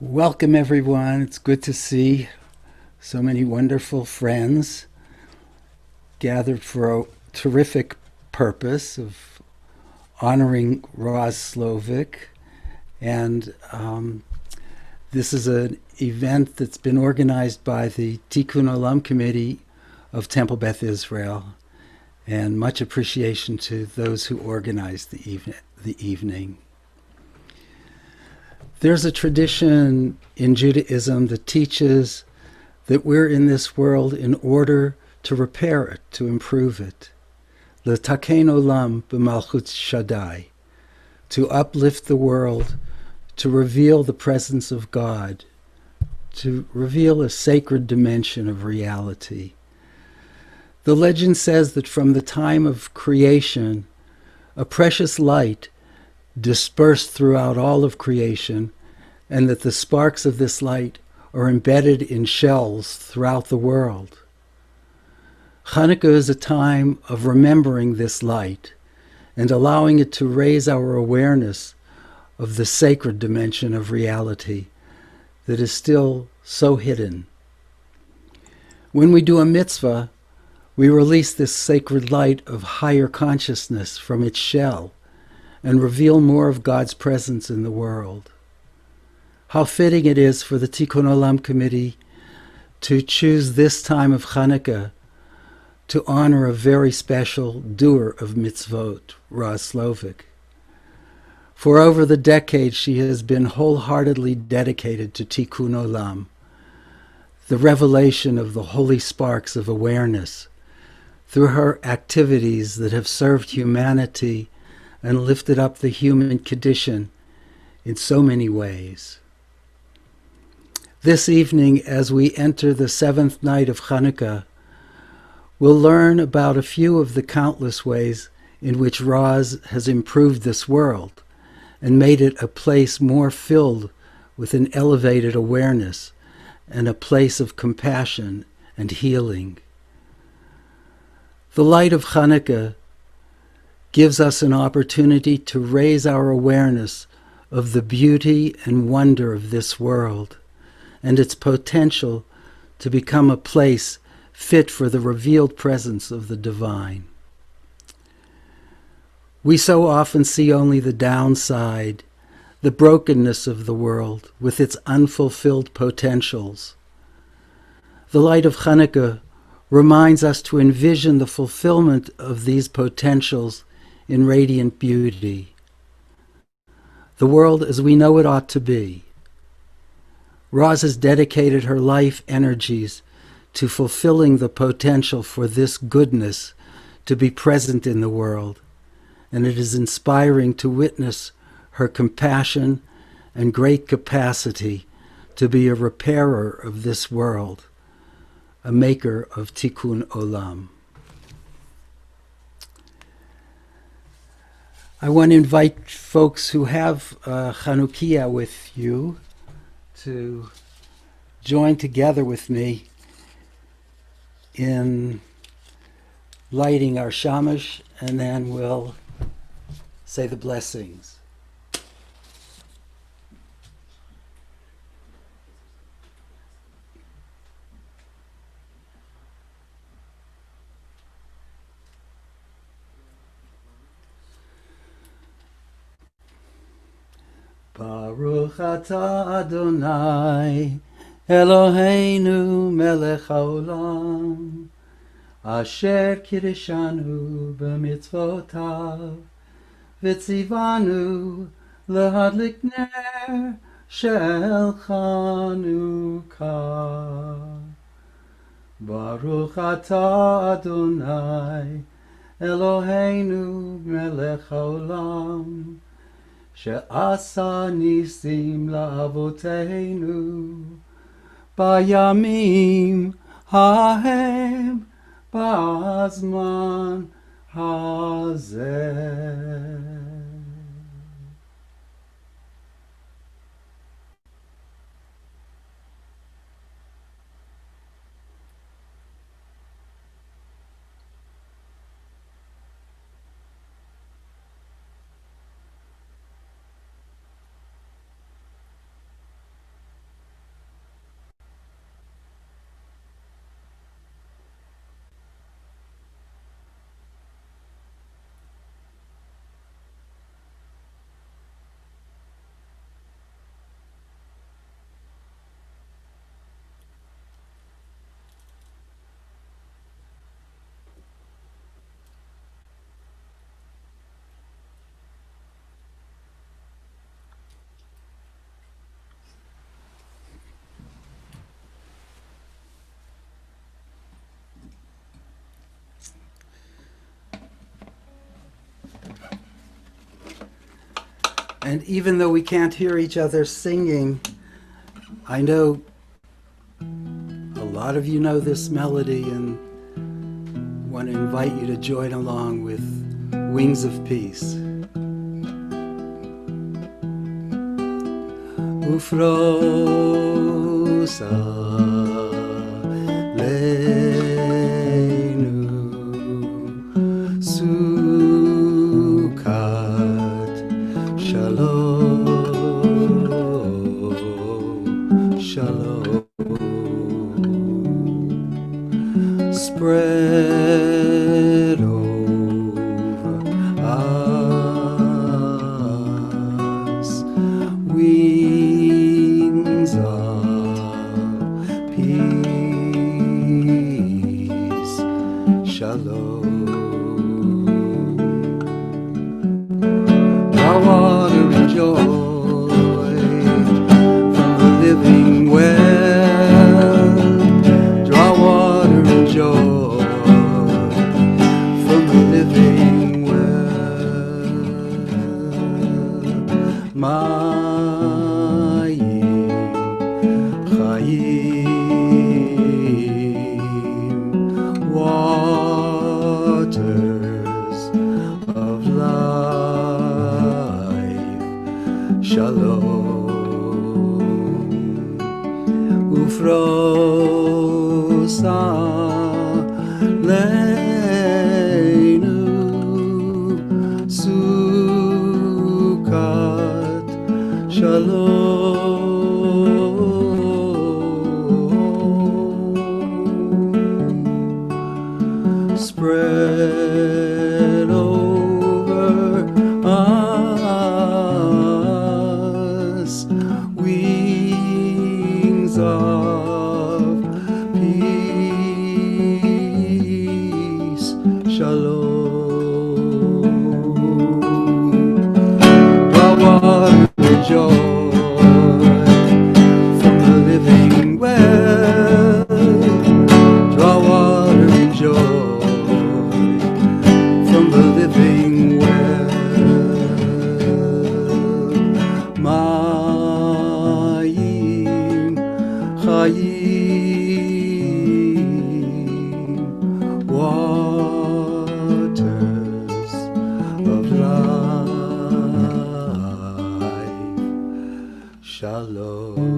Welcome, everyone. It's good to see so many wonderful friends gathered for a terrific purpose of honoring Roz Slovic. And this is an event that's been organized by the Tikkun Olam Committee of Temple Beth Israel. And much appreciation to those who organized the evening. There's a tradition in Judaism that teaches that we're in this world in order to repair it, to improve it. L'taken olam b'malchut Shaddai, to uplift the world, to reveal the presence of God, to reveal a sacred dimension of reality. The legend says that from the time of creation, a precious light dispersed throughout all of creation, and that the sparks of this light are embedded in shells throughout the world. Hanukkah is a time of remembering this light and allowing it to raise our awareness of the sacred dimension of reality that is still so hidden. When we do a mitzvah, we release this sacred light of higher consciousness from its shell and reveal more of God's presence in the world. How fitting it is for the Tikkun Olam Committee to choose this time of Hanukkah to honor a very special doer of mitzvot, Roz Slovic. For over the decades, she has been wholeheartedly dedicated to Tikkun Olam, the revelation of the holy sparks of awareness, through her activities that have served humanity and lifted up the human condition in so many ways. This evening, as we enter the seventh night of Hanukkah, we'll learn about a few of the countless ways in which Roz has improved this world and made it a place more filled with an elevated awareness and a place of compassion and healing. The light of Hanukkah gives us an opportunity to raise our awareness of the beauty and wonder of this world and its potential to become a place fit for the revealed presence of the divine. We so often see only the downside, the brokenness of the world with its unfulfilled potentials. The light of Hanukkah reminds us to envision the fulfillment of these potentials in radiant beauty. The world as we know it ought to be. Roz has dedicated her life energies to fulfilling the potential for this goodness to be present in the world, and it is inspiring to witness her compassion and great capacity to be a repairer of this world, a maker of Tikkun Olam. I want to invite folks who have Chanukiah with you to join together with me in lighting our shamash, and then we'll say the blessings. Baruch atah Adonai Eloheinu melech haolam asher kiddushanu b'mitzvotav v'tzivanu lehadlik ner shel Chanukah. Baruch atah Adonai Eloheinu melech haolam she'asa nisim la'avoteinu bayamim hahem ba'azman hazeh. And even though we can't hear each other singing, I know a lot of you know this melody and want to invite you to join along with Wings of Peace. Ufrosa leinu sukat shalom shalom. Spread over us wings of peace. Shalom. Draw water and joy from the living well. Draw water and joy from the living well. Mayim chayim, waters of life. Shalom. Ufrosa leinu sukat shalom. Spread over us wings of peace. Shalom. Draw water with joy from the living well. Draw water with joy from the living well. Mayim chayim, waters of life. Shalom.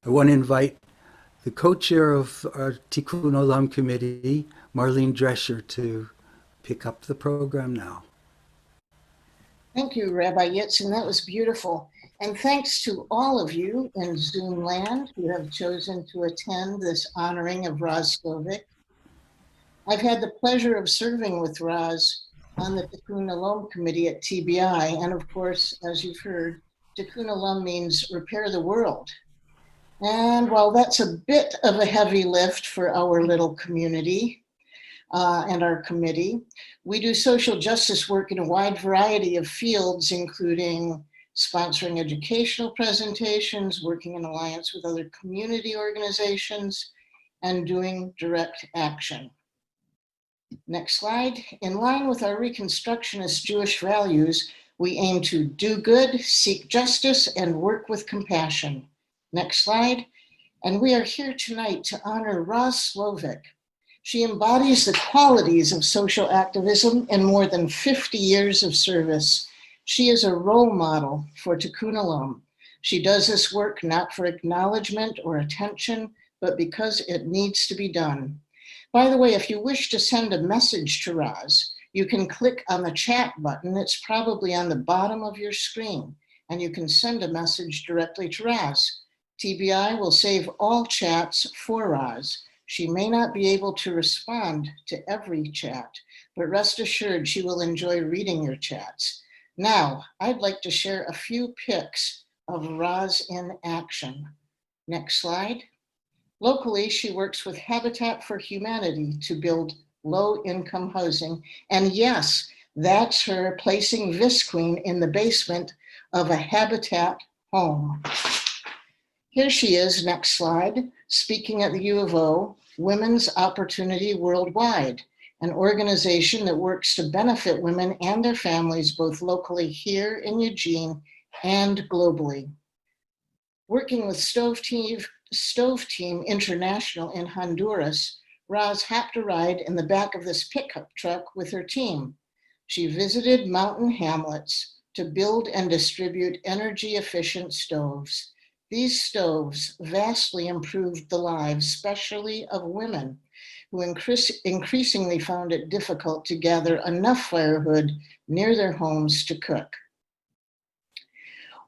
I want to invite the co-chair of our Tikkun Olam committee, Marlene Drescher, to pick up the program now. Thank you, Rabbi Yitzin. That was beautiful. And thanks to all of you in Zoom land who have chosen to attend this honoring of Roz Slovic. I've had the pleasure of serving with Roz on the Tikkun Olam committee at TBI. And of course, as you've heard, Tikkun Olam means repair the world. And while that's a bit of a heavy lift for our little community and our committee, we do social justice work in a wide variety of fields, including sponsoring educational presentations, working in alliance with other community organizations, and doing direct action. Next slide. In line with our Reconstructionist Jewish values, we aim to do good, seek justice, and work with compassion. Next slide. And we are here tonight to honor Roz Slovic. She embodies the qualities of social activism in more than 50 years of service. She is a role model for Tikkun Olam. She does this work not for acknowledgement or attention, but because it needs to be done. By the way, if you wish to send a message to Roz, you can click on the chat button. It's probably on the bottom of your screen, and you can send a message directly to Roz. TBI will save all chats for Roz. She may not be able to respond to every chat, but rest assured she will enjoy reading your chats. Now, I'd like to share a few pics of Roz in action. Next slide. Locally, she works with Habitat for Humanity to build low-income housing. And yes, that's her placing Visqueen in the basement of a Habitat home. Here she is, next slide, speaking at the U of O, Women's Opportunity Worldwide, an organization that works to benefit women and their families both locally here in Eugene and globally. Working with Stove Team International in Honduras, Roz hopped a ride in the back of this pickup truck with her team. She visited mountain hamlets to build and distribute energy-efficient stoves. These stoves vastly improved the lives, especially of women, who increasingly found it difficult to gather enough firewood near their homes to cook.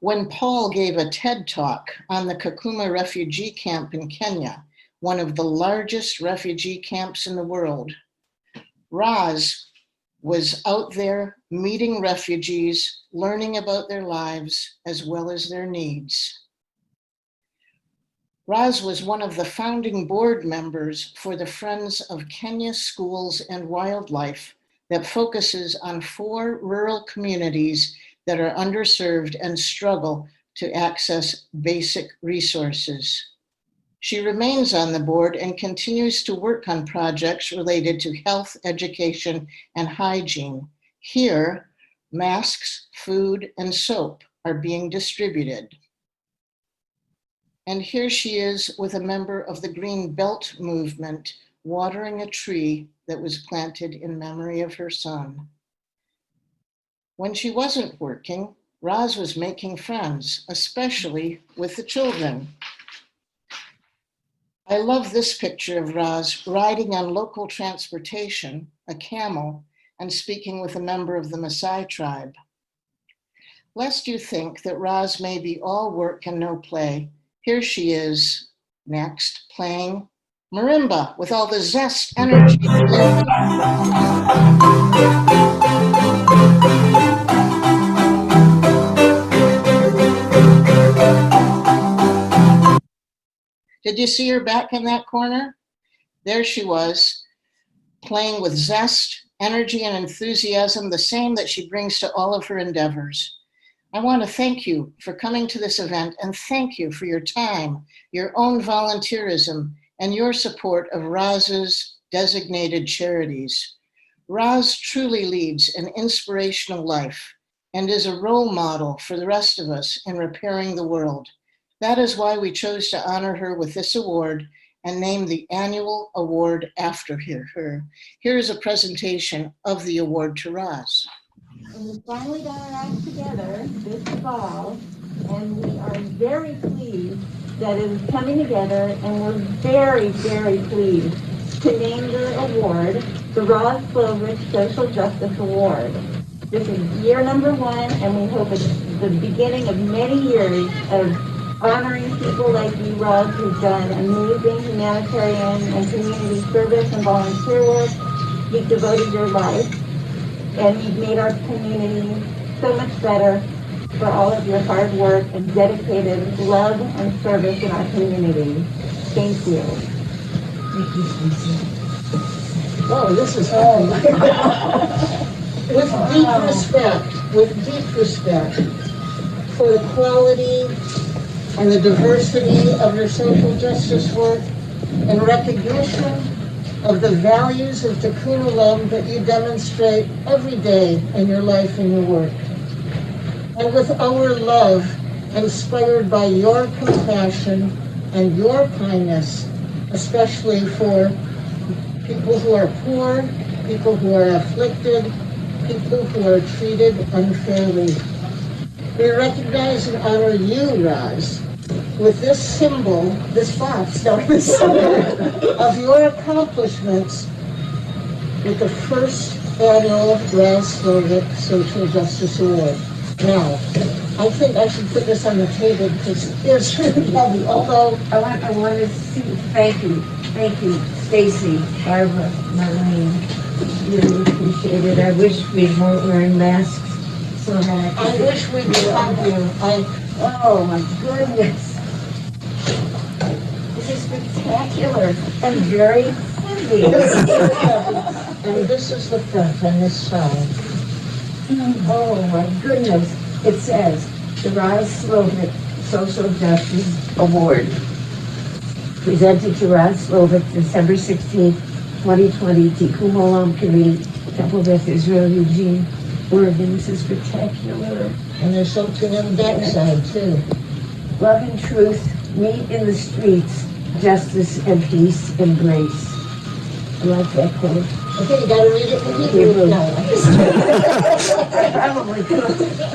When Paul gave a TED Talk on the Kakuma refugee camp in Kenya, one of the largest refugee camps in the world, Roz was out there meeting refugees, learning about their lives as well as their needs. Roz was one of the founding board members for the Friends of Kenya Schools and Wildlife that focuses on 4 rural communities that are underserved and struggle to access basic resources. She remains on the board and continues to work on projects related to health, education, and hygiene. Here, masks, food, and soap are being distributed. And here she is with a member of the Green Belt movement, watering a tree that was planted in memory of her son. When she wasn't working, Roz was making friends, especially with the children. I love this picture of Roz riding on local transportation, a camel, and speaking with a member of the Maasai tribe. Lest you think that Roz may be all work and no play, here she is next, playing marimba with all the zest, energy. Did you see her back in that corner? There she was, playing with zest, energy, and enthusiasm, the same that she brings to all of her endeavors. I want to thank you for coming to this event, and thank you for your time, your own volunteerism, and your support of Roz's designated charities. Roz truly leads an inspirational life and is a role model for the rest of us in repairing the world. That is why we chose to honor her with this award and name the annual award after her. Here is a presentation of the award to Roz. And we finally got our act together this fall, and we are very pleased that it is coming together, and we're very, very pleased to name the award the Roz Slovic Social Justice Award. This is year number 1, and we hope it's the beginning of many years of honoring people like you, Roz, who've done amazing humanitarian and community service and volunteer work. You've devoted your life, and you've made our community so much better for all of your hard work and dedicated love and service in our community. Thank you. Thank you, Stacey. Oh, this is fun. With deep respect for the quality and the diversity of your social justice work, and recognition of the values of Tikkun Olam that you demonstrate every day in your life and your work. And with our love, inspired by your compassion and your kindness, especially for people who are poor, people who are afflicted, people who are treated unfairly. We recognize and honor you, Roz, with this symbol, this box down the center of your accomplishments with the first annual Roz Slovic Social Justice Award. Now, I think I should put this on the table because it's really heavy, although I want to see, thank you, Stacey, Barbara, Marlene, really appreciate it. I wish we weren't wearing masks so that I wish we could have you. Oh my goodness. This is spectacular and very heavy. And this is the front on this side. Oh my goodness. It says the Roz Slovic Social Justice Award. presented to Roz Slovic, December 16th, 2020, Tikkun Olam Committee, Temple Beth Israel, Eugene, Oregon. This is spectacular. And there's something on the backside too. Love and truth meet in the streets, justice and peace and grace. I like that quote. Okay, you gotta read it in Hebrew. No, I'm just kidding. I probably could.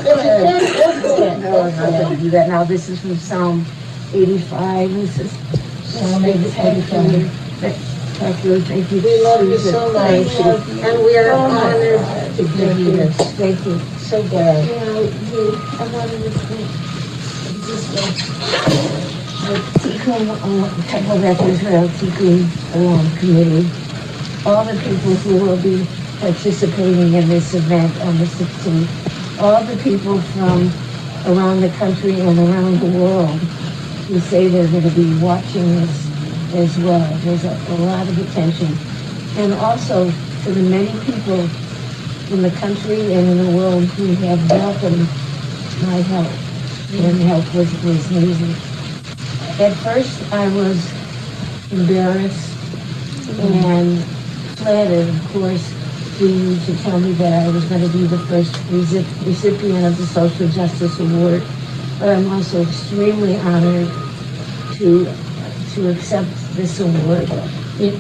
Go ahead. No, I'm not going to do that now. This is from Psalm 85. This is Psalm 85. spectacular. Thank you. We love you so much, and we are honored to give you this. Thank you. So glad. You know, I wanted to think, just the Tikkun, Temple Beth Israel Tikkun Olam Committee, all the people who will be participating in this event on the 16th, all the people from around the country and around the world who say they're going to be watching this as well. There's a lot of attention. And also for the many people in the country and in the world who have welcomed my help when help was needed. At first I was embarrassed and flattered, of course, for you to tell me that I was going to be the first recipient of the Social Justice Award. But I'm also extremely honored to accept this award.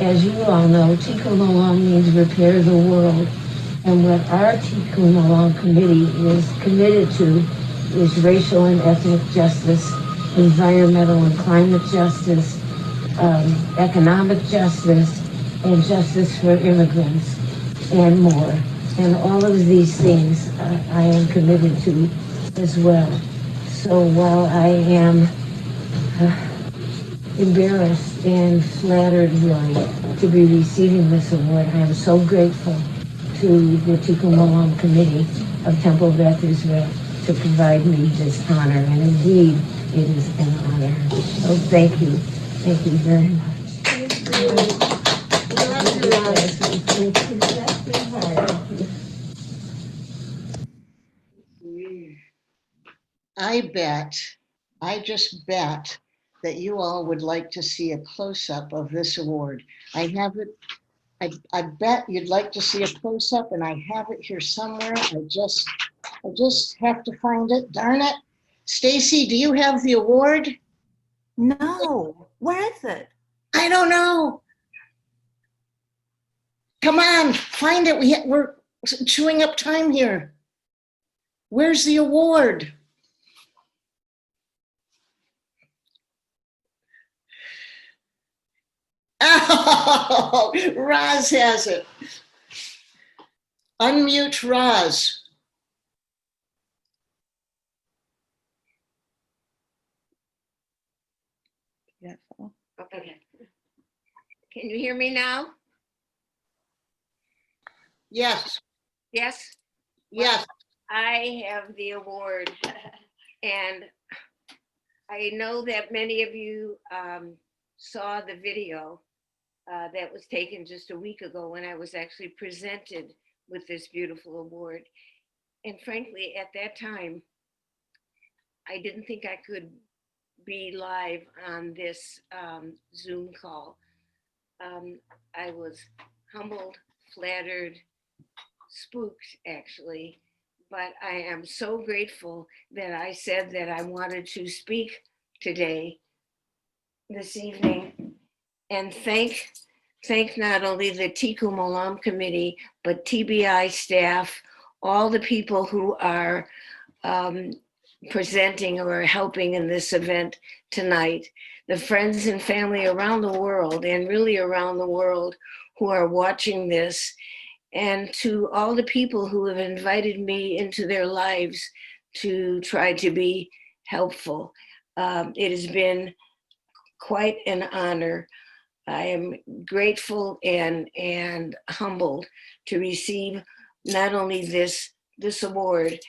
As you all know, Tikkun Olam means repair the world. And what our Tikkun Olam committee is committed to is racial and ethnic justice, environmental and climate justice, economic justice, and justice for immigrants, and more. And all of these things I am committed to as well. So while I am embarrassed and flattered, really, to be receiving this award, I am so grateful to the Tikkun Olam Committee of Temple Beth Israel to provide me this honor. And indeed, it is an honor. So thank you. Thank you very much. I just bet that you all would like to see a close-up of this award. I have it, I bet you'd like to see a close-up, and I have it here somewhere. I just have to find it, darn it. Stacy, do you have the award? No, where is it? I don't know. Come on, find it. We're chewing up time here. Where's the award? Oh, Roz has it. Unmute Roz. Okay. Can you hear me now? Yes, Yes? yes. I have the award. And I know that many of you saw the video that was taken just a week ago when I was actually presented with this beautiful award. And frankly, at that time, I didn't think I could be live on this Zoom call. I was humbled, flattered, spooked actually, but I am so grateful that I said that I wanted to speak today, this evening, and thank not only the Tikkun Olam Committee, but TBI staff, all the people who are presenting or helping in this event tonight, the friends and family around the world and really around the world who are watching this, and to all the people who have invited me into their lives to try to be helpful. It has been quite an honor. I am grateful and humbled to receive not only this award,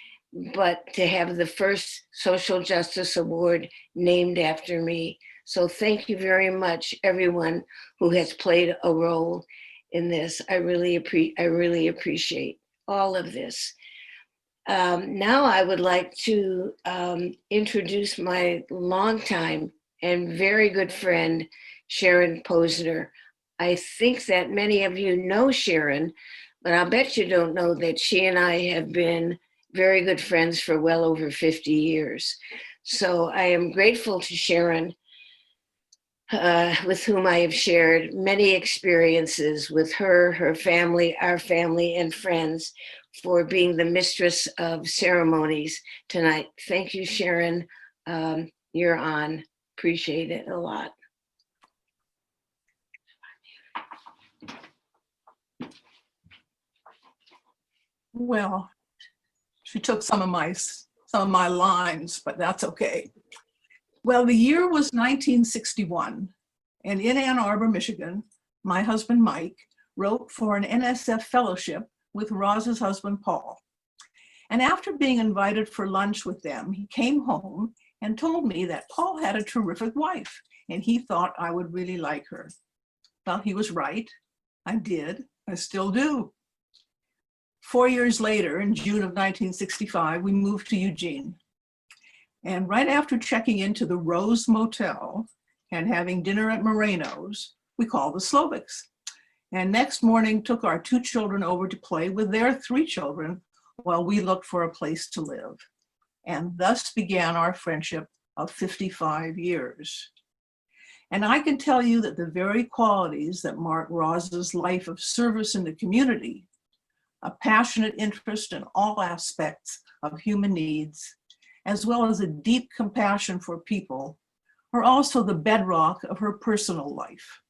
but to have the first social justice award named after me. So thank you very much, everyone who has played a role in this. I really appreciate all of this. Now I would like to introduce my longtime and very good friend, Sharon Posner. I think that many of you know Sharon, but I'll bet you don't know that she and I have been very good friends for well over 50 years. So I am grateful to Sharon, with whom I have shared many experiences with her, her family, our family, and friends, for being the mistress of ceremonies tonight. Thank you, Sharon. You're on. Appreciate it a lot. Well, she took some of my lines, but that's okay. Well, the year was 1961, and in Ann Arbor, Michigan, my husband Mike wrote for an NSF fellowship with Roz's husband Paul. And after being invited for lunch with them, he came home and told me that Paul had a terrific wife, and he thought I would really like her. Well, he was right. I did. I still do. 4 years later, in June of 1965, we moved to Eugene. And right after checking into the Rose Motel and having dinner at Moreno's, we called the Slovics. And next morning took our 2 children over to play with their 3 children while we looked for a place to live. And thus began our friendship of 55 years. And I can tell you that the very qualities that mark Roz's life of service in the community, a passionate interest in all aspects of human needs, as well as a deep compassion for people, are also the bedrock of her personal life.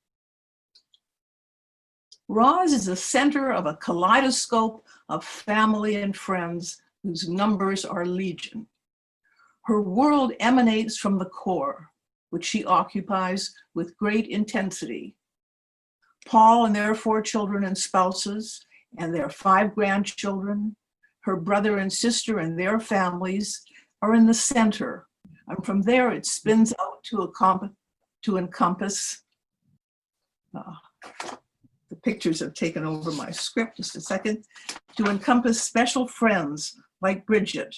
Roz is the center of a kaleidoscope of family and friends whose numbers are legion. Her world emanates from the core, which she occupies with great intensity. Paul and their 4 children and spouses, and their 5 grandchildren, her brother and sister and their families are in the center. And from there it spins out to encompass, the pictures have taken over my script, just a second, to encompass special friends like Bridget.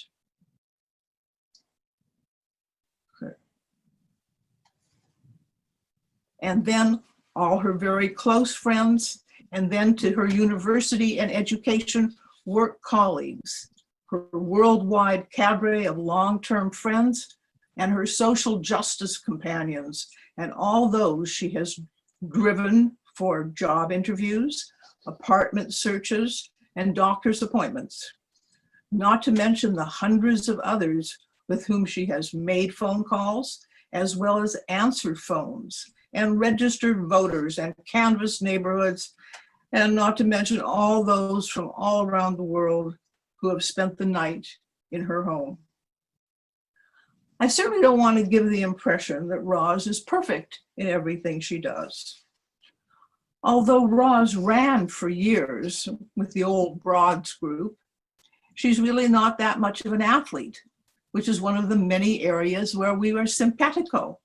And then all her very close friends, and then to her university and education work colleagues, her worldwide cadre of long-term friends, and her social justice companions, and all those she has driven for job interviews, apartment searches, and doctor's appointments. Not to mention the hundreds of others with whom she has made phone calls, as well as answered phones, and registered voters, and canvassed neighborhoods, and not to mention all those from all around the world who have spent the night in her home. I certainly don't want to give the impression that Roz is perfect in everything she does. Although Roz ran for years with the old Broads group, she's really not that much of an athlete, which is one of the many areas where we were simpatico.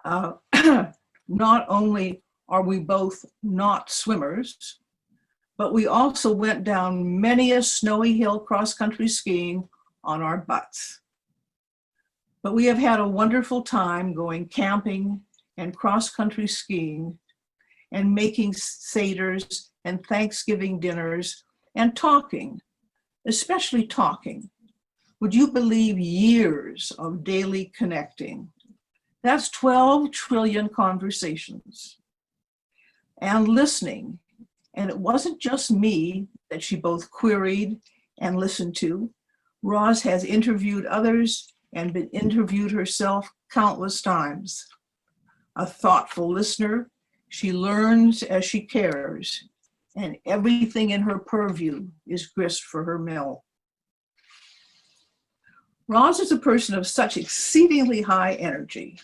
Not only are we both not swimmers, but we also went down many a snowy hill cross-country skiing on our butts. But we have had a wonderful time going camping and cross-country skiing and making seders and Thanksgiving dinners and talking, especially talking. Would you believe years of daily connecting? That's 12 trillion conversations. And listening. And it wasn't just me that she both queried and listened to. Roz has interviewed others and been interviewed herself countless times. A thoughtful listener, she learns as she cares, and everything in her purview is grist for her mill. Roz is a person of such exceedingly high energy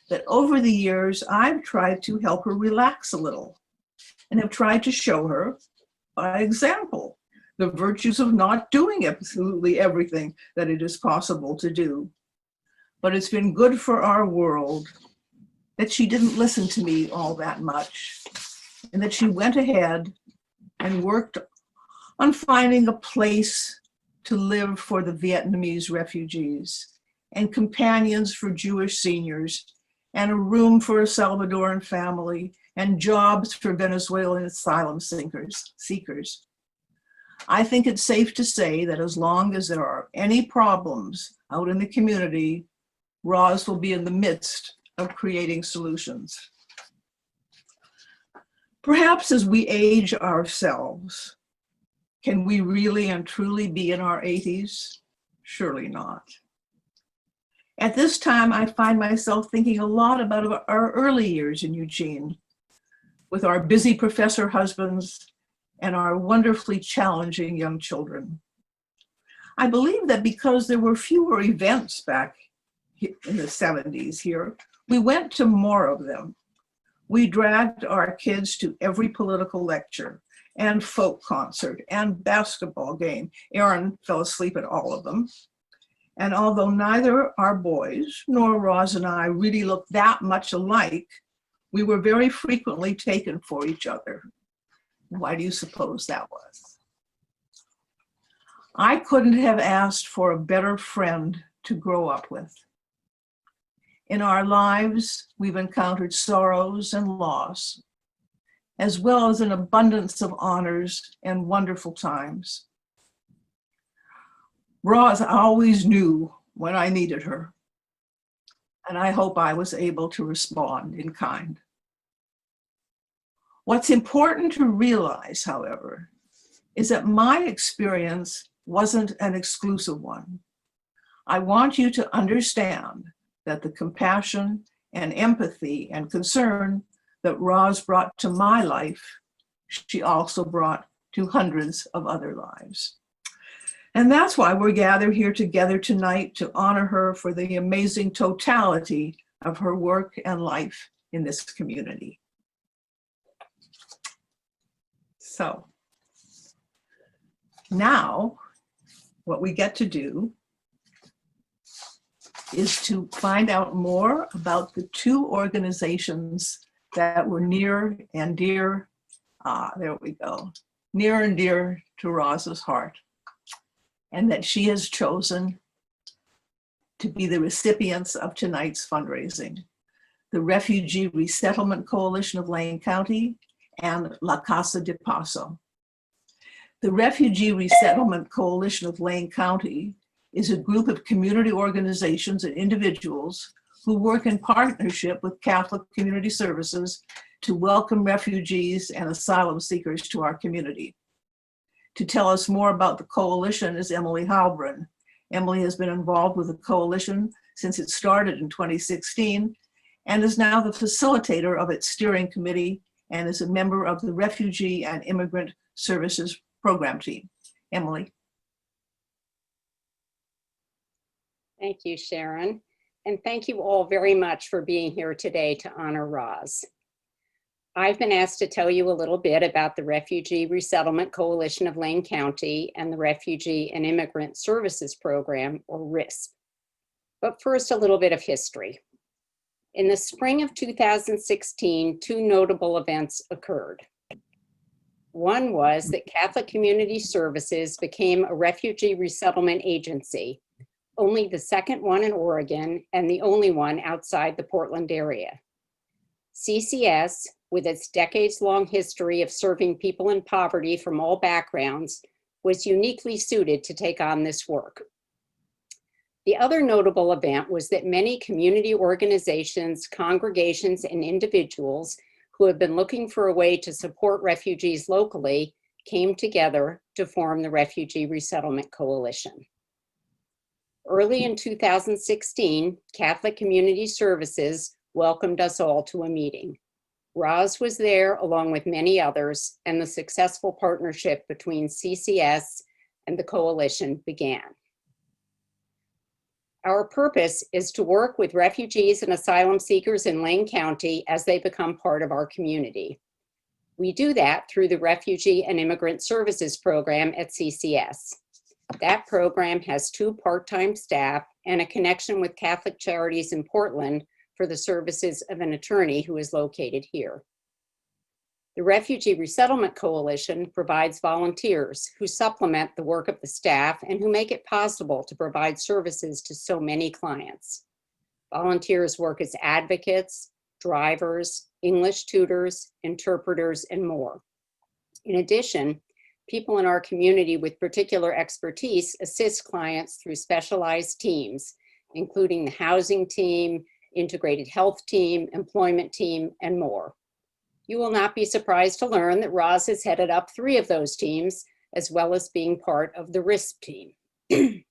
that over the years, I've tried to help her relax a little and have tried to show her by example the virtues of not doing absolutely everything that it is possible to do. But it's been good for our world that she didn't listen to me all that much, and that she went ahead and worked on finding a place to live for the Vietnamese refugees and companions for Jewish seniors, and a room for a Salvadoran family, and jobs for Venezuelan asylum seekers. I think it's safe to say that as long as there are any problems out in the community, Roz will be in the midst of creating solutions. Perhaps as we age ourselves, can we really and truly be in our 80s? Surely not. At this time, I find myself thinking a lot about our early years in Eugene, with our busy professor husbands and our wonderfully challenging young children. I believe that because there were fewer events back in the 70s here, we went to more of them. We dragged our kids to every political lecture and folk concert and basketball game. Aaron fell asleep at all of them. And although neither our boys nor Roz and I really looked that much alike, we were very frequently taken for each other. Why do you suppose that was? I couldn't have asked for a better friend to grow up with. In our lives, we've encountered sorrows and loss, as well as an abundance of honors and wonderful times. Roz always knew when I needed her, and I hope I was able to respond in kind. What's important to realize, however, is that my experience wasn't an exclusive one. I want you to understand that the compassion and empathy and concern that Roz brought to my life, she also brought to hundreds of other lives. And that's why we're gathered here together tonight to honor her for the amazing totality of her work and life in this community. So now what we get to do is to find out more about the two organizations that were near and dear, there we go, near and dear to Roz's heart, and that she has chosen to be the recipients of tonight's fundraising. The Refugee Resettlement Coalition of Lane County and La Casa De Paso. The Refugee Resettlement Coalition of Lane County is a group of community organizations and individuals who work in partnership with Catholic Community Services to welcome refugees and asylum seekers to our community. To tell us more about the coalition is Emily Halbron. Emily has been involved with the coalition since it started in 2016 and is now the facilitator of its steering committee and is a member of the Refugee and Immigrant Services program team. Emily. Thank you, Sharon. And thank you all very much for being here today to honor Roz. I've been asked to tell you a little bit about the Refugee Resettlement Coalition of Lane County and the Refugee and Immigrant Services Program, or RISP. But first, a little bit of history. In the spring of 2016, two notable events occurred. One was that Catholic Community Services became a refugee resettlement agency, only the second one in Oregon and the only one outside the Portland area. CCS, with its decades-long history of serving people in poverty from all backgrounds, was uniquely suited to take on this work. The other notable event was that many community organizations, congregations, and individuals who have been looking for a way to support refugees locally came together to form the Refugee Resettlement Coalition. Early in 2016, Catholic Community Services welcomed us all to a meeting. Roz was there along with many others, and the successful partnership between CCS and the coalition began. Our purpose is to work with refugees and asylum seekers in Lane County as they become part of our community. We do that through the Refugee and Immigrant Services Program at CCS. That program has 2 part-time staff and a connection with Catholic Charities in Portland for the services of an attorney who is located here. The Refugee Resettlement Coalition provides volunteers who supplement the work of the staff and who make it possible to provide services to so many clients. Volunteers work as advocates, drivers, English tutors, interpreters, and more. In addition, people in our community with particular expertise assist clients through specialized teams, including the housing team, integrated health team, employment team, and more. You will not be surprised to learn that Roz has headed up 3 of those teams, as well as being part of the RISP team.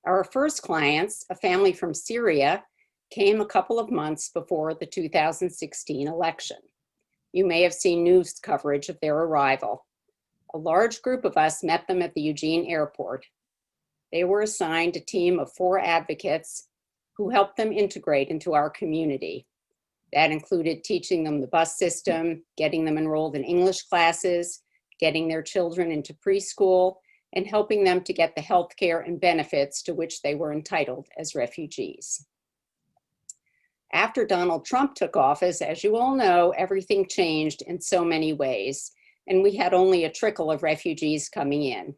Our first clients, a family from Syria, came a couple of months before the 2016 election. You may have seen news coverage of their arrival. A large group of us met them at the Eugene airport. They were assigned a team of 4 advocates who helped them integrate into our community. That included teaching them the bus system, getting them enrolled in English classes, getting their children into preschool, and helping them to get the health care and benefits to which they were entitled as refugees. After Donald Trump took office, as you all know, everything changed in so many ways, and we had only a trickle of refugees coming in.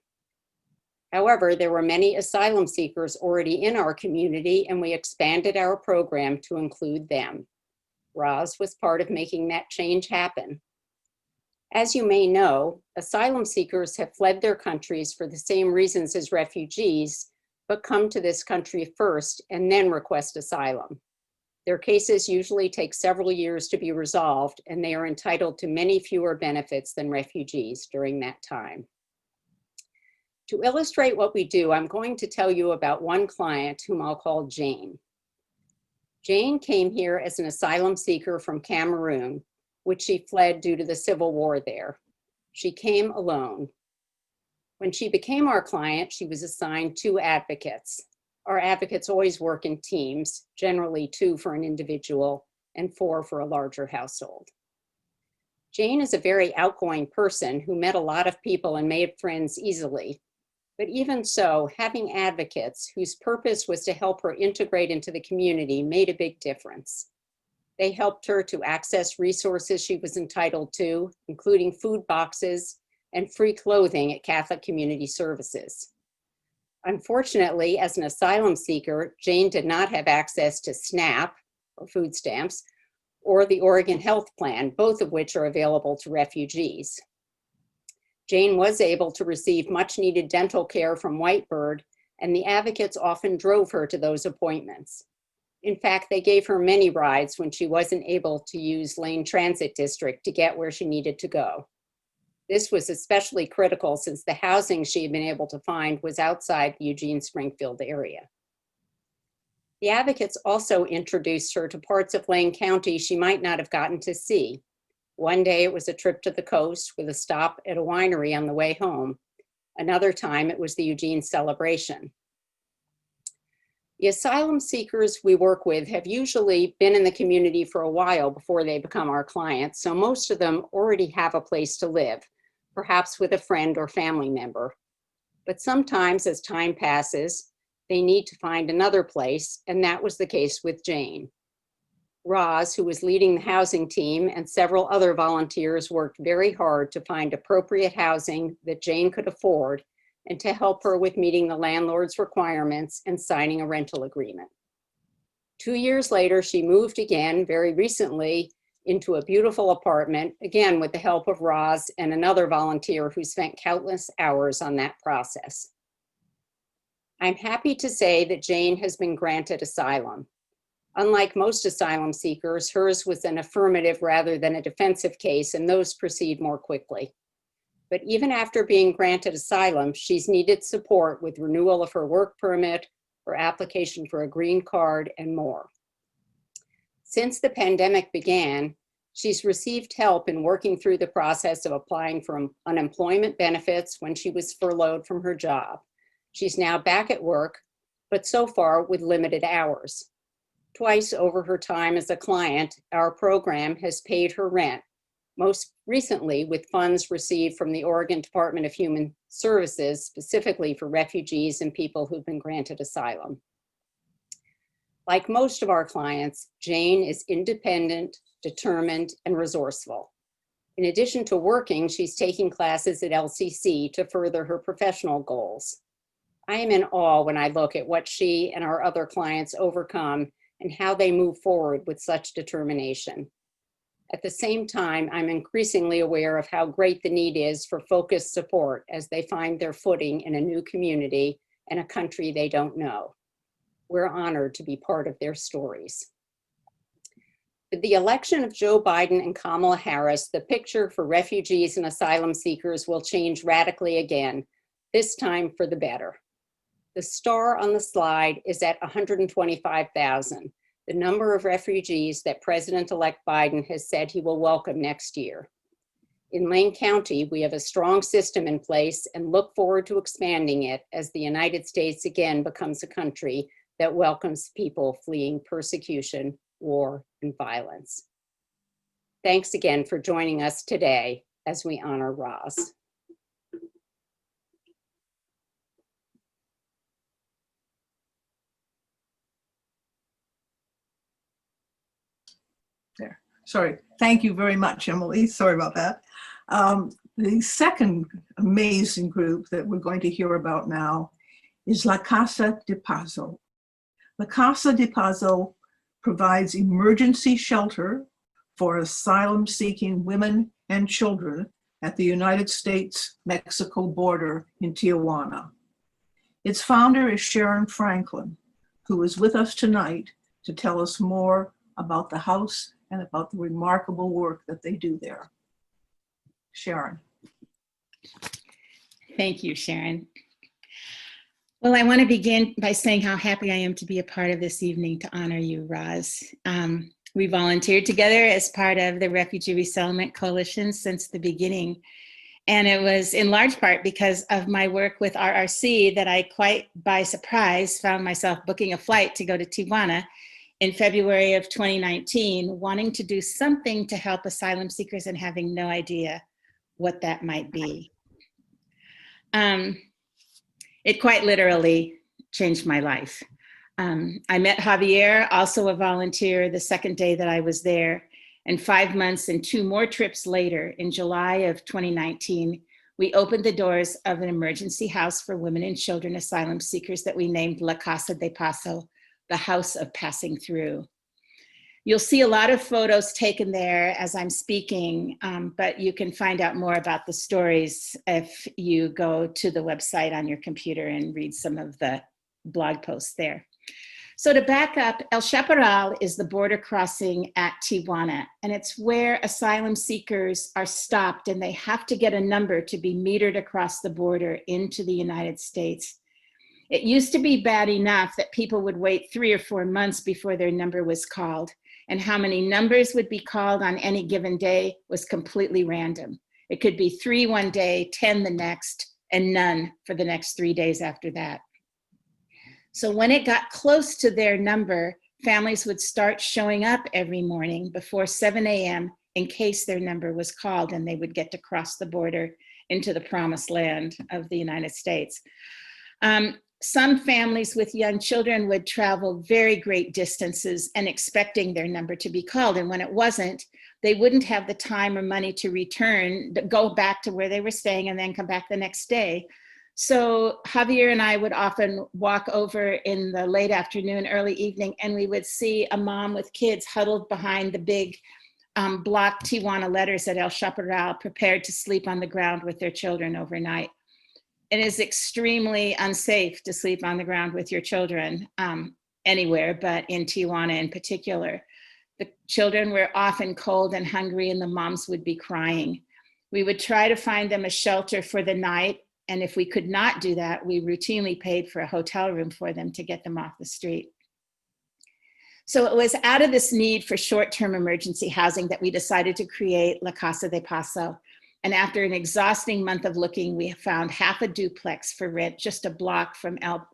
However, there were many asylum seekers already in our community, and we expanded our program to include them. Roz was part of making that change happen. As you may know, asylum seekers have fled their countries for the same reasons as refugees, but come to this country first and then request asylum. Their cases usually take several years to be resolved, and they are entitled to many fewer benefits than refugees during that time. To illustrate what we do, I'm going to tell you about one client whom I'll call Jane. Jane came here as an asylum seeker from Cameroon, which she fled due to the civil war there. She came alone. When she became our client, she was assigned 2 advocates. Our advocates always work in teams, generally 2 for an individual and 4 for a larger household. Jane is a very outgoing person who met a lot of people and made friends easily. But even so, having advocates whose purpose was to help her integrate into the community made a big difference. They helped her to access resources she was entitled to, including food boxes and free clothing at Catholic Community Services. Unfortunately, as an asylum seeker, Jane did not have access to SNAP, or food stamps, or the Oregon Health Plan, both of which are available to refugees. Jane was able to receive much needed dental care from Whitebird, and the advocates often drove her to those appointments. In fact, they gave her many rides when she wasn't able to use Lane Transit District to get where she needed to go. This was especially critical since the housing she had been able to find was outside the Eugene-Springfield area. The advocates also introduced her to parts of Lane County she might not have gotten to see. One day it was a trip to the coast with a stop at a winery on the way home. Another time it was the Eugene celebration. The asylum seekers we work with have usually been in the community for a while before they become our clients, so most of them already have a place to live, perhaps with a friend or family member. But sometimes as time passes, they need to find another place, and that was the case with Jane. Roz, who was leading the housing team, and several other volunteers worked very hard to find appropriate housing that Jane could afford and to help her with meeting the landlord's requirements and signing a rental agreement. 2 years later, she moved again, very recently, into a beautiful apartment, again with the help of Roz and another volunteer who spent countless hours on that process. I'm happy to say that Jane has been granted asylum. Unlike most asylum seekers, hers was an affirmative rather than a defensive case, and those proceed more quickly. But even after being granted asylum, she's needed support with renewal of her work permit, her application for a green card, and more. Since the pandemic began, she's received help in working through the process of applying for unemployment benefits when she was furloughed from her job. She's now back at work, but so far with limited hours. Twice over her time as a client, our program has paid her rent, most recently with funds received from the Oregon Department of Human Services, specifically for refugees and people who've been granted asylum. Like most of our clients, Jane is independent, determined, and resourceful. In addition to working, she's taking classes at LCC to further her professional goals. I am in awe when I look at what she and our other clients overcome and how they move forward with such determination. At the same time, I'm increasingly aware of how great the need is for focused support as they find their footing in a new community and a country they don't know. We're honored to be part of their stories. With the election of Joe Biden and Kamala Harris, the picture for refugees and asylum seekers will change radically again, this time for the better. The star on the slide is at 125,000, the number of refugees that President-elect Biden has said he will welcome next year. In Lane County, we have a strong system in place and look forward to expanding it as the United States again becomes a country that welcomes people fleeing persecution, war, and violence. Thanks again for joining us today as we honor Roz. There. Sorry. Thank you very much, Emily. Sorry about that. The second amazing group that we're going to hear about now is La Casa De Paso. La Casa De Paso provides emergency shelter for asylum-seeking women and children at the United States-Mexico border in Tijuana. Its founder is Sharon Franklin, who is with us tonight to tell us more about the house and about the remarkable work that they do there. Sharon. Thank you, Sharon. Well, I want to begin by saying how happy I am to be a part of this evening to honor you, Roz. We volunteered together as part of the Refugee Resettlement Coalition since the beginning. And it was in large part because of my work with RRC that I quite by surprise found myself booking a flight to go to Tijuana in February of 2019, wanting to do something to help asylum seekers and having no idea what that might be. It quite literally changed my life. I met Javier, also a volunteer, the second day that I was there. And 5 months and 2 more trips later, in July of 2019, we opened the doors of an emergency house for women and children asylum seekers that we named La Casa De Paso, the House of Passing Through. You'll see a lot of photos taken there as I'm speaking, but you can find out more about the stories if you go to the website on your computer and read some of the blog posts there. So to back up, El Chaparral is the border crossing at Tijuana, and it's where asylum seekers are stopped and they have to get a number to be metered across the border into the United States. It used to be bad enough that people would wait 3 or 4 months before their number was called, and how many numbers would be called on any given day was completely random. It could be 3 one day, 10 the next, and none for the next 3 days after that. So when it got close to their number, families would start showing up every morning before 7 a.m. in case their number was called and they would get to cross the border into the promised land of the United States. Some families with young children would travel very great distances and expecting their number to be called. And when it wasn't, they wouldn't have the time or money to return, go back to where they were staying and then come back the next day. So Javier and I would often walk over in the late afternoon, early evening, and we would see a mom with kids huddled behind the big block Tijuana letters at El Chaparral, prepared to sleep on the ground with their children overnight. It is extremely unsafe to sleep on the ground with your children anywhere, but in Tijuana in particular. The children were often cold and hungry and the moms would be crying. We would try to find them a shelter for the night. And if we could not do that, we routinely paid for a hotel room for them to get them off the street. So it was out of this need for short-term emergency housing that we decided to create La Casa De Paso. And after an exhausting month of looking, we found half a duplex for rent, just a block from El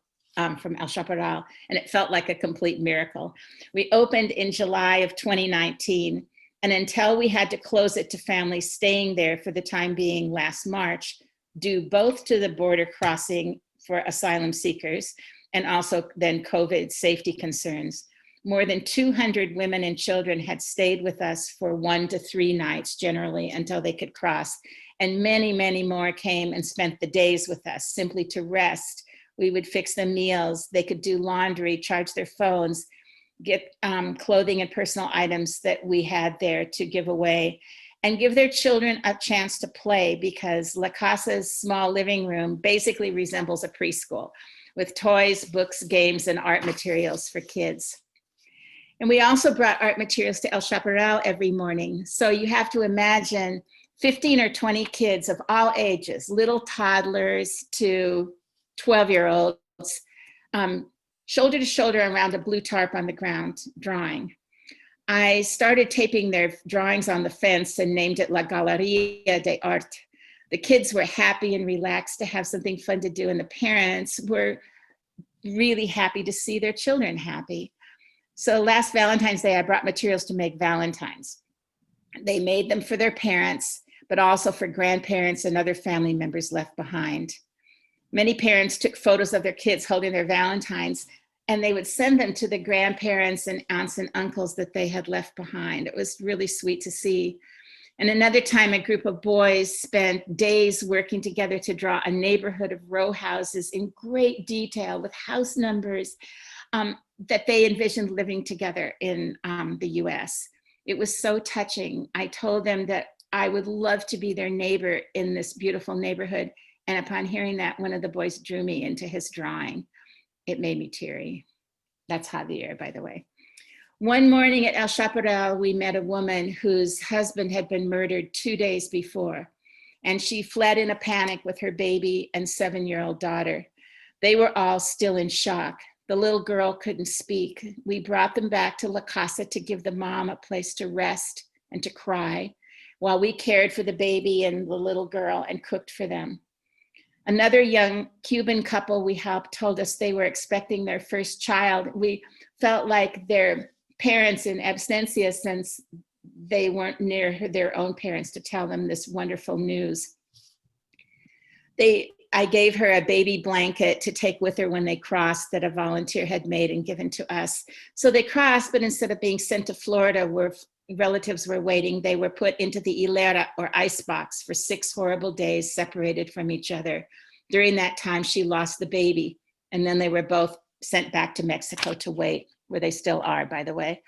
Chaparral, and it felt like a complete miracle. We opened in July of 2019, and until we had to close it to families staying there for the time being last March, due both to the border crossing for asylum seekers and also then COVID safety concerns. More than 200 women and children had stayed with us for 1 to 3 nights generally until they could cross. And many, many more came and spent the days with us simply to rest. We would fix them meals. They could do laundry, charge their phones. get clothing and personal items that we had there to give away, and give their children a chance to play, because La Casa's small living room basically resembles a preschool with toys, books, games, and art materials for kids. And we also brought art materials to El Chaparral every morning. So you have to imagine 15 or 20 kids of all ages, little toddlers to 12-year-olds, shoulder to shoulder around a blue tarp on the ground, drawing. I started taping their drawings on the fence and named it La Galeria de Arte. The kids were happy and relaxed to have something fun to do, and the parents were really happy to see their children happy. So last Valentine's Day, I brought materials to make Valentines. They made them for their parents, but also for grandparents and other family members left behind. Many parents took photos of their kids holding their Valentines, and they would send them to the grandparents and aunts and uncles that they had left behind. It was really sweet to see. And another time, a group of boys spent days working together to draw a neighborhood of row houses in great detail with house numbers that they envisioned living together in the US. It was so touching. I told them that I would love to be their neighbor in this beautiful neighborhood. And upon hearing that, one of the boys drew me into his drawing. It made me teary. That's Javier, by the way. One morning at El Chaparral, we met a woman whose husband had been murdered 2 days before, and she fled in a panic with her baby and 7-year-old daughter. They were all still in shock. The little girl couldn't speak. We brought them back to La Casa to give the mom a place to rest and to cry, while we cared for the baby and the little girl and cooked for them. Another young Cuban couple we helped told us they were expecting their first child. We felt like their parents in absentia, since they weren't near their own parents to tell them this wonderful news. I gave her a baby blanket to take with her when they crossed that a volunteer had made and given to us. So they crossed, but instead of being sent to Florida where relatives were waiting, they were put into the hilera, or icebox, for 6 horrible days separated from each other. During that time, she lost the baby, and then they were both sent back to Mexico to wait, where they still are, by the way.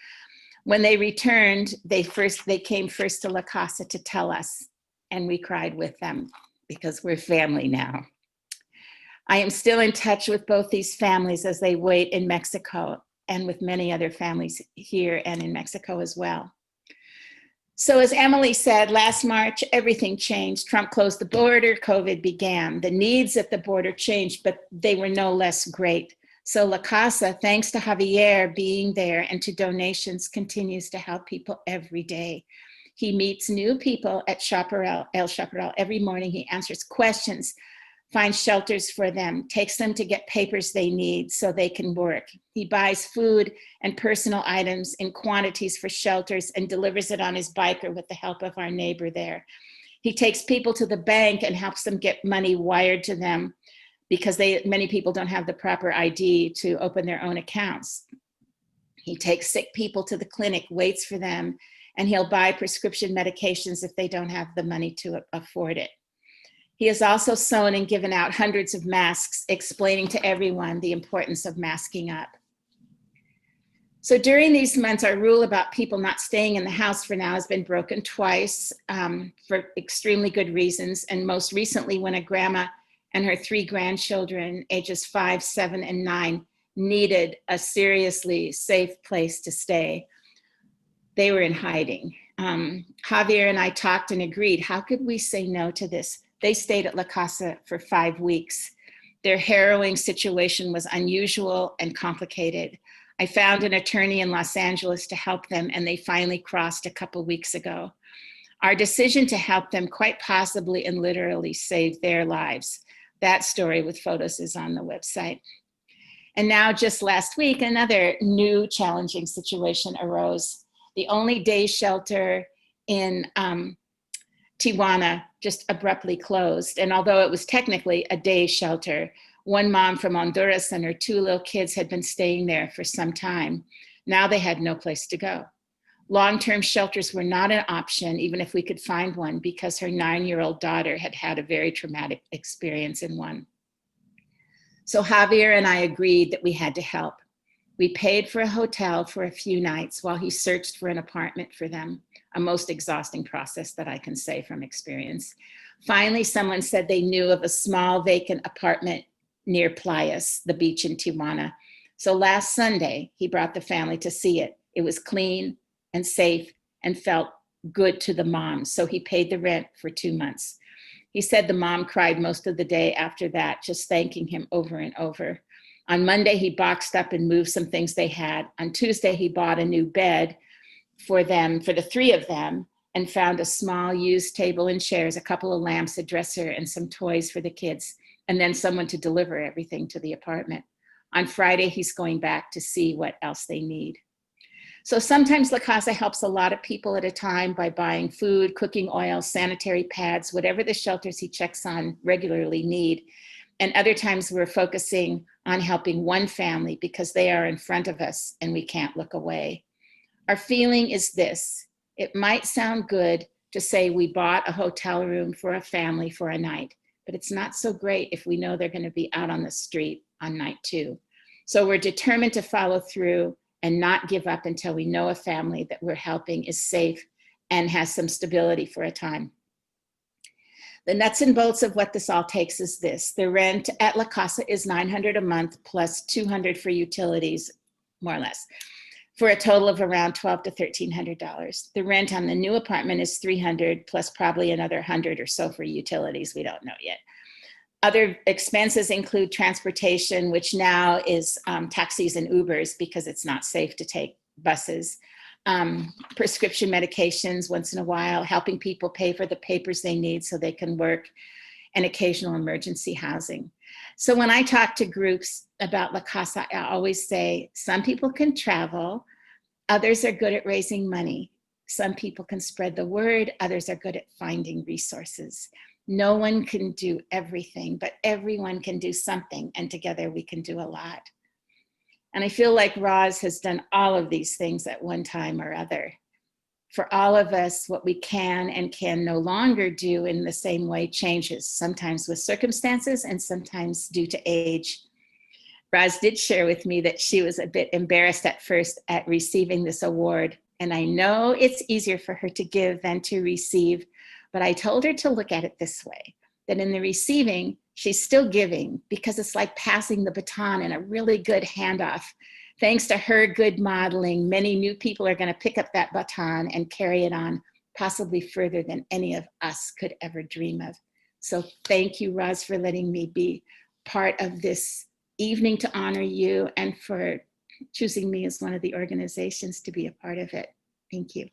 When they returned, they came first to La Casa to tell us, and we cried with them because we're family now. I am still in touch with both these families as they wait in Mexico, and with many other families here and in Mexico as well. So as Emily said, last March, everything changed. Trump closed the border, COVID began. The needs at the border changed, but they were no less great. So La Casa, thanks to Javier being there and to donations, continues to help people every day. He meets new people at El Chaparral every morning. He answers questions, finds shelters for them, takes them to get papers they need so they can work. He buys food and personal items in quantities for shelters and delivers it on his biker with the help of our neighbor there. He takes people to the bank and helps them get money wired to them because many people don't have the proper ID to open their own accounts. He takes sick people to the clinic, waits for them, and he'll buy prescription medications if they don't have the money to afford it. He has also sewn and given out hundreds of masks, explaining to everyone the importance of masking up. So during these months, our rule about people not staying in the house for now has been broken twice for extremely good reasons. And most recently, when a grandma and her 3 grandchildren, ages 5, 7, and 9, needed a seriously safe place to stay. They were in hiding. Javier and I talked and agreed, how could we say no to this? They stayed at La Casa for 5 weeks. Their harrowing situation was unusual and complicated. I found an attorney in Los Angeles to help them, and they finally crossed a couple weeks ago. Our decision to help them quite possibly and literally saved their lives. That story with photos is on the website. And now, just last week, another new challenging situation arose. The only day shelter in Tijuana just abruptly closed. And although it was technically a day shelter, one mom from Honduras and her 2 little kids had been staying there for some time. Now they had no place to go. Long-term shelters were not an option, even if we could find one, because her 9-year-old daughter had had a very traumatic experience in one. So Javier and I agreed that we had to help. We paid for a hotel for a few nights while he searched for an apartment for them, a most exhausting process that I can say from experience. Finally, someone said they knew of a small vacant apartment near Playas, the beach in Tijuana. So last Sunday, he brought the family to see it. It was clean and safe and felt good to the mom. So he paid the rent for 2 months. He said the mom cried most of the day after that, just thanking him over and over. On Monday, he boxed up and moved some things they had. On Tuesday, he bought a new bed for them, for the 3 of them, and found a small used table and chairs, a couple of lamps, a dresser, and some toys for the kids, and then someone to deliver everything to the apartment. On Friday, he's going back to see what else they need. So sometimes La Casa helps a lot of people at a time by buying food, cooking oil, sanitary pads, whatever the shelters he checks on regularly need. And other times we're focusing on helping one family because they are in front of us and we can't look away. Our feeling is this: it might sound good to say we bought a hotel room for a family for a night, but it's not so great if we know they're going to be out on the street on night 2. So we're determined to follow through and not give up until we know a family that we're helping is safe and has some stability for a time. The nuts and bolts of what this all takes is this: the rent at La Casa is $900 a month plus $200 for utilities, more or less, for a total of around $1,200 to $1,300. The rent on the new apartment is $300 plus probably another $100 or so for utilities. We don't know yet. Other expenses include transportation, which now is taxis and Ubers because it's not safe to take buses. Prescription medications once in a while, helping people pay for the papers they need so they can work, and occasional emergency housing. So when I talk to groups about La Casa, I always say, some people can travel, others are good at raising money. Some people can spread the word, others are good at finding resources. No one can do everything, but everyone can do something, and together we can do a lot. And I feel like Roz has done all of these things at one time or other. For all of us, what we can and can no longer do in the same way changes, sometimes with circumstances and sometimes due to age. Roz did share with me that she was a bit embarrassed at first at receiving this award. And I know it's easier for her to give than to receive, but I told her to look at it this way, that in the receiving, she's still giving because it's like passing the baton in a really good handoff. Thanks to her good modeling, many new people are going to pick up that baton and carry it on, possibly further than any of us could ever dream of. So thank you, Roz, for letting me be part of this evening to honor you and for choosing me as one of the organizations to be a part of it. Thank you.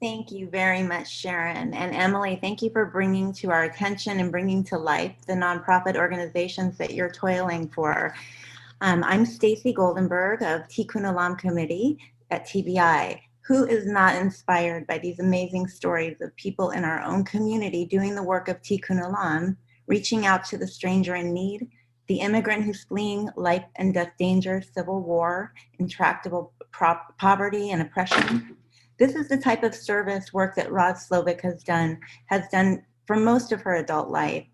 Thank you very much, Sharon. And Emily, thank you for bringing to our attention and bringing to life the nonprofit organizations that you're toiling for. I'm Stacy Goldenberg of Tikkun Olam Committee at TBI. Who is not inspired by these amazing stories of people in our own community doing the work of Tikkun Olam, reaching out to the stranger in need, the immigrant who's fleeing life and death danger, civil war, intractable poverty and oppression? This is the type of service work that Roz Slovic has done for most of her adult life.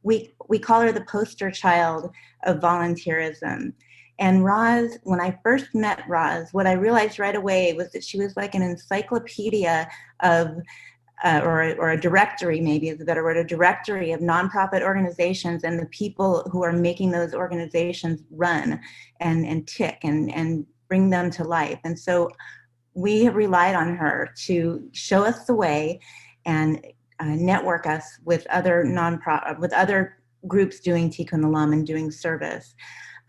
We call her the poster child of volunteerism. And Roz, when I first met Roz, what I realized right away was that she was like an encyclopedia of, or a directory, maybe is a better word, a directory of nonprofit organizations and the people who are making those organizations run and tick and bring them to life. And so we have relied on her to show us the way and network us with other groups doing Tikkun Olam and doing service.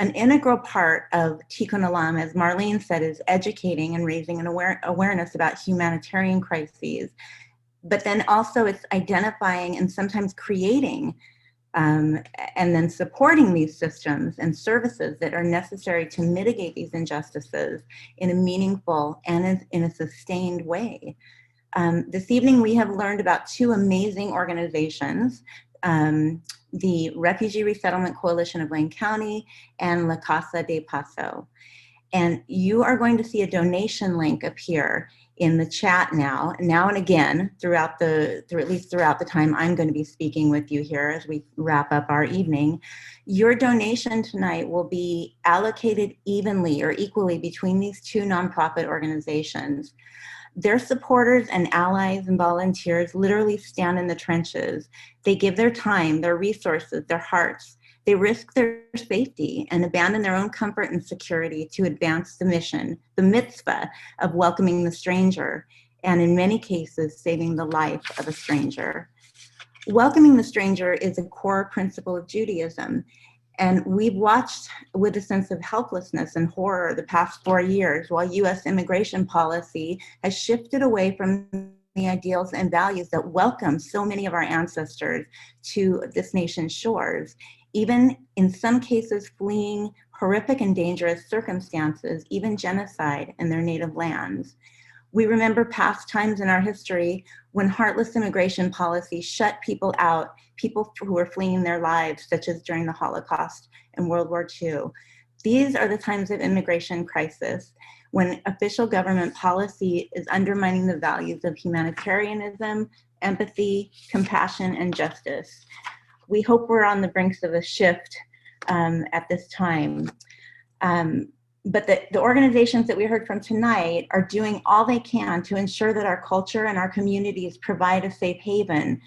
An integral part of Tikkun Olam, as Marlene said, is educating and raising an awareness about humanitarian crises, but then also it's identifying and sometimes creating and then supporting these systems and services that are necessary to mitigate these injustices in a meaningful and in a sustained way. This evening, we have learned about 2 amazing organizations, the Refugee Resettlement Coalition of Lane County and La Casa De Paso. And you are going to see a donation link appear in the chat now and again throughout at least throughout the time I'm going to be speaking with you here as we wrap up our evening. Your donation tonight will be allocated evenly or equally between these two nonprofit organizations. Their supporters and allies and volunteers literally stand in the trenches. They give their time, their resources, their hearts. They risk their safety and abandon their own comfort and security to advance the mission, the mitzvah of welcoming the stranger, and in many cases, saving the life of a stranger. Welcoming the stranger is a core principle of Judaism. And we've watched with a sense of helplessness and horror the past 4 years while US immigration policy has shifted away from the ideals and values that welcome so many of our ancestors to this nation's shores, even in some cases fleeing horrific and dangerous circumstances, even genocide in their native lands. We remember past times in our history when heartless immigration policy shut people out, people who were fleeing their lives, such as during the Holocaust and World War II. These are the times of immigration crisis, when official government policy is undermining the values of humanitarianism, empathy, compassion, and justice. We hope we're on the brinks of a shift at this time. But the organizations that we heard from tonight are doing all they can to ensure that our culture and our communities provide a safe haven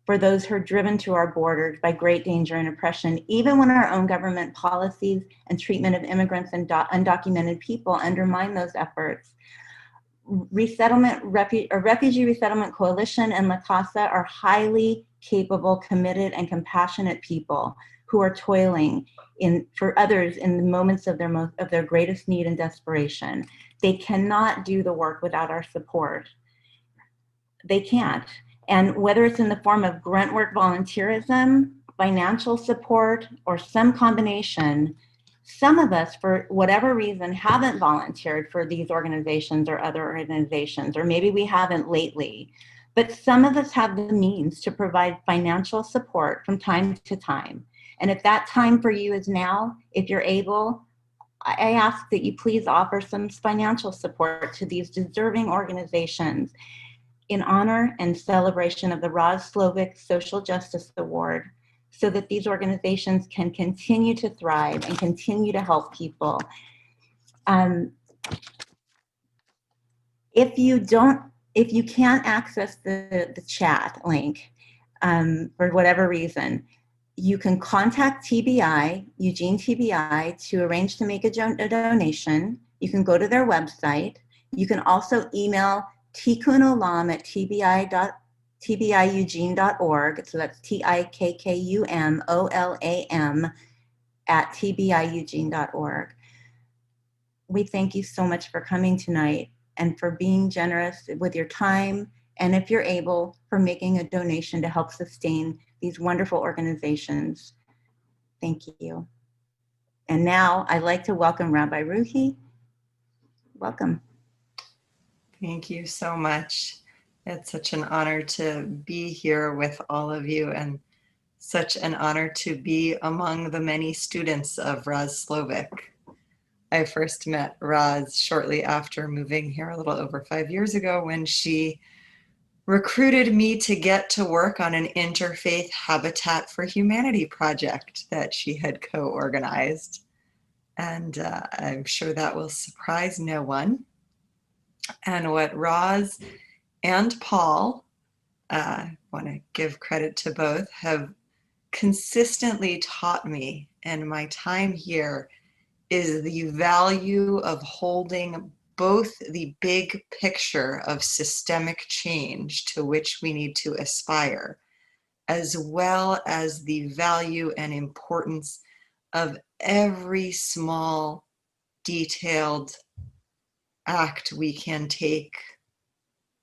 for those who are driven to our borders by great danger and oppression, even when our own government policies and treatment of immigrants and undocumented people undermine those efforts. Refugee Resettlement Coalition and La Casa are highly capable, committed, and compassionate people who are toiling for others in the moments of their greatest need and desperation. They cannot do the work without our support. They can't. And whether it's in the form of grunt work volunteerism, financial support, or some combination, some of us, for whatever reason, haven't volunteered for these organizations or other organizations, or maybe we haven't lately. But some of us have the means to provide financial support from time to time. And if that time for you is now, if you're able, I ask that you please offer some financial support to these deserving organizations in honor and celebration of the Roz Slovic Social Justice Award, so that these organizations can continue to thrive and continue to help people. If you can't access the chat link for whatever reason, you can contact TBI, Eugene TBI, to arrange to make a donation. You can go to their website. You can also email Tikkun Olam at tbiugene.org. So that's TIKKUMOLAM at tbiugene.org. We thank you so much for coming tonight and for being generous with your time, and if you're able, for making a donation to help sustain these wonderful organizations. Thank you. And now I'd like to welcome Rabbi Rukhi. Welcome. Thank you so much. It's such an honor to be here with all of you, and such an honor to be among the many students of Roz Slovic. I first met Roz shortly after moving here a little over 5 years ago, when she recruited me to get to work on an interfaith Habitat for Humanity project that she had co-organized. And I'm sure that will surprise no one. And what Roz and Paul, I want to give credit to both, have consistently taught me in my time here is the value of holding both the big picture of systemic change to which we need to aspire, as well as the value and importance of every small, detailed act we can take,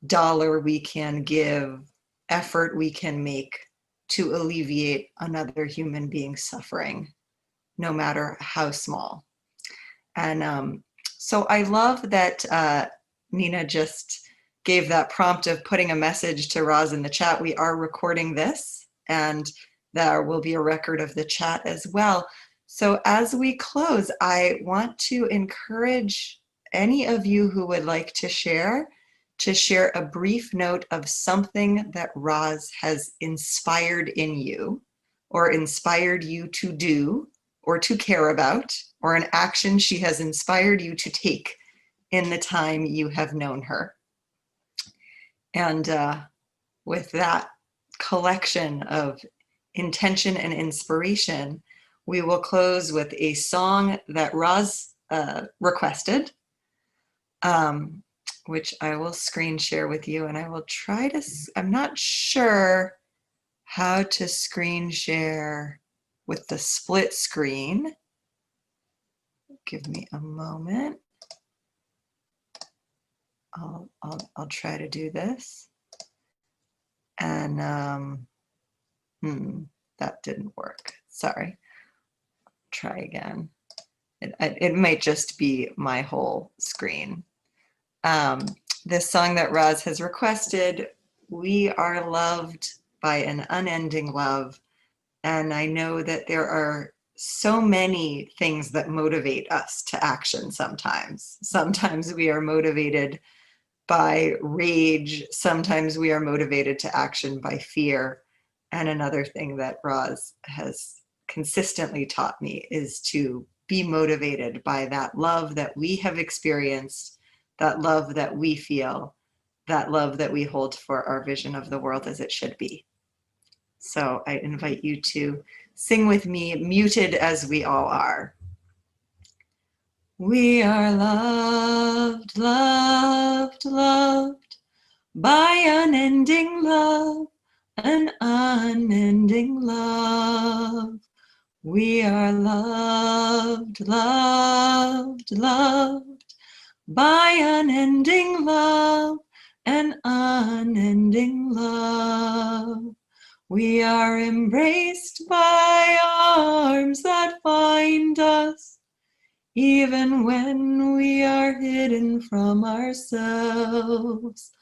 dollar we can give, effort we can make to alleviate another human being's suffering, no matter how small. And so I love that Nina just gave that prompt of putting a message to Roz in the chat. We are recording this, and there will be a record of the chat as well. So as we close, I want to encourage any of you who would like to share to share a brief note of something that Roz has inspired in you, or inspired you to do, or to care about, or an action she has inspired you to take in the time you have known her. And with that collection of intention and inspiration, we will close with a song that Roz requested, which I will screen share with you, and I will try to, I'm not sure how to screen share with the split screen. Give me a moment. I'll try to do this. And that didn't work. Sorry. Try again. It might just be my whole screen. This song that Roz has requested, "We Are Loved by an Unending Love." And I know that there are so many things that motivate us to action sometimes. Sometimes we are motivated by rage. Sometimes we are motivated to action by fear. And another thing that Roz has consistently taught me is to be motivated by that love that we have experienced, that love that we feel, that love that we hold for our vision of the world as it should be. So I invite you to sing with me, muted as we all are. We are loved, loved, loved by unending love, an unending love. We are loved, loved, loved by unending love, an unending love. We are embraced by arms that find us, even when we are hidden from ourselves.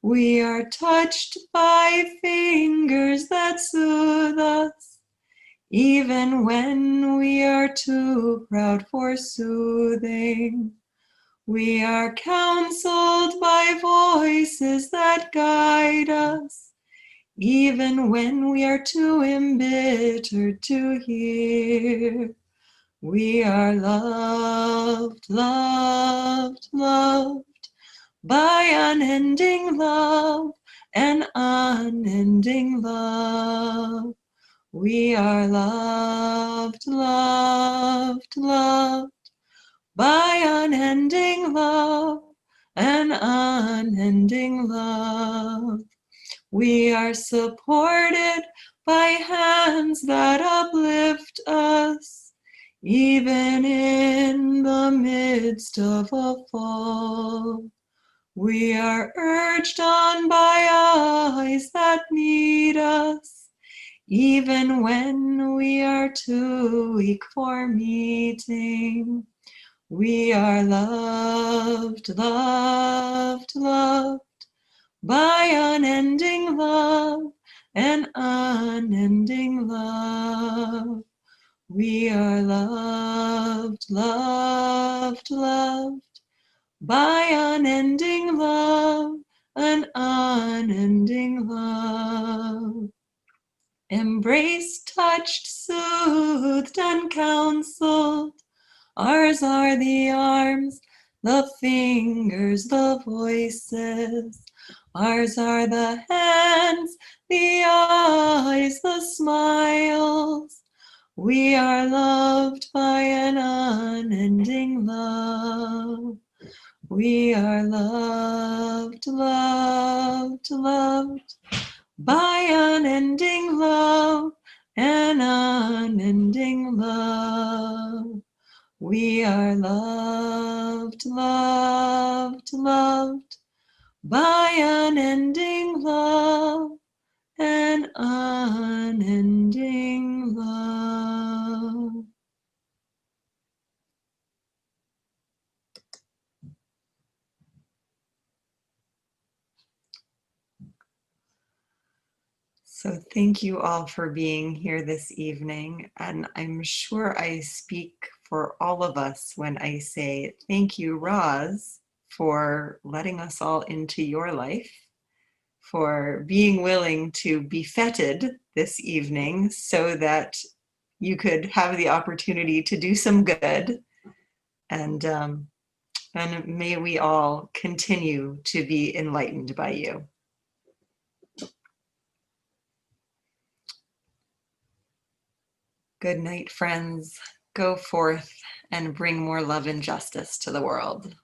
We are touched by fingers that soothe us, even when we are too proud for soothing. We are counseled by voices that guide us, even when we are too embittered to hear. We are loved, loved, loved by unending love, an unending love. We are loved, loved, loved by unending love, an unending love. We are supported by hands that uplift us, even in the midst of a fall. We are urged on by eyes that meet us, even when we are too weak for meeting. We are loved, loved, loved by unending love, an unending love. We are loved, loved, loved by unending love, an unending love. Embraced, touched, soothed, and counseled, ours are the arms, the fingers, the voices. Ours are the hands, the eyes, the smiles. We are loved by an unending love. We are loved, loved, loved by unending love, an unending love. We are loved, loved, loved by unending love, an unending love. So thank you all for being here this evening, and I'm sure I speak for all of us when I say thank you, Roz, for letting us all into your life, for being willing to be feted this evening so that you could have the opportunity to do some good. And may we all continue to be enlightened by you. Good night, friends. Go forth and bring more love and justice to the world.